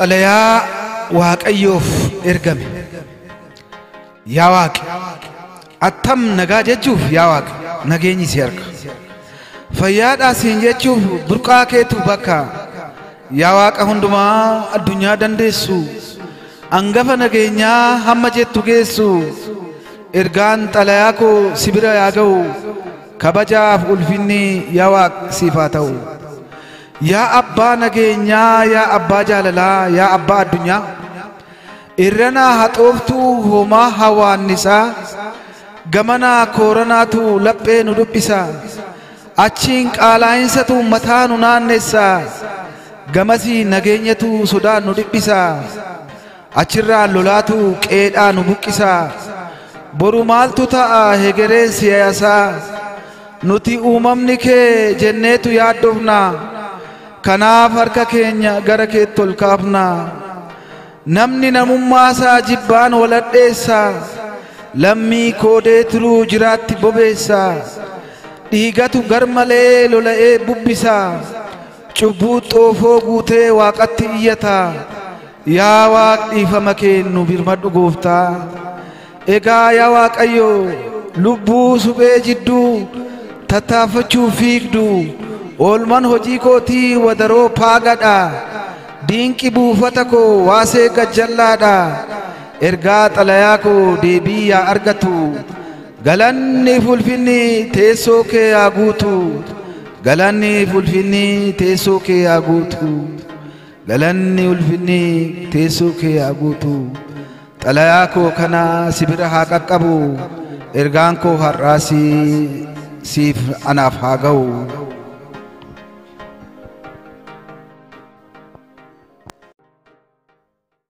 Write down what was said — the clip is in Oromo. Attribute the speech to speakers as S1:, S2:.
S1: xalayaa waaqayyoof ergame. Yaa Waaqi attam nagaa jechuuf yaa Waaqi nageenyi si harka. Fayyaadhaa siin jechuuf burqaa keetu bakka. Yaa Waaqa hundumaa addunyaa dandeessu angafa nageenyaa hamma jettu geessu. Ergaan xalayaa koo si bira yaa ga'u kabajaaf ulfinni yaa Waaqi siif haa ta'u. Yaa abbaa nageenyaa, yaa abbaa jaalalaa, yaa abbaa addunyaa irranaa haxooftuu homaa hawaannisaa gamanaa kooranaatu laphee nu dhuphisa. Achiin qaala'insatu mataa nu naannessa gamasii nageenyatu sodaa nu dhiphisa. Achirraa lolaatu qeedhaa nu buqqisa. Boru maaltu ta'a hegereen siyaasaa nuti uumamni kee jenneetu yaaddoofna. Kanaaf harka keenya gara keetti ol kaafna. Namni namummaasaa jibbaan waladheessa lammii koodee turuu jiraatti bobeessa. Dhiigatu garmalee lola'ee bubbisa. Cubbuu xoofoo guutee Waaqatti iyyata. Yaa Waaq dhiifama kennu birmadhu gooftaa. Egaa yaa Waaqayyo lubbuu suphee jidduu tattaafachuu fiigdu oolman hojii kootii wadaroo paagadha. Diinqi buufata koo waasee gajjallaadha. Ergaa xalayaa koo deebii yaa argatu. Galanni ulfinni teessoo kee yaa guutu. Galanni ulfinni teessoo kee yaa guutu. Galanni ulfinni teessoo kee yaa guutu. Xalayaa koo kana si bira haa qaqqabu. Ergaan koo har'aa siif anaaf haa ga'u.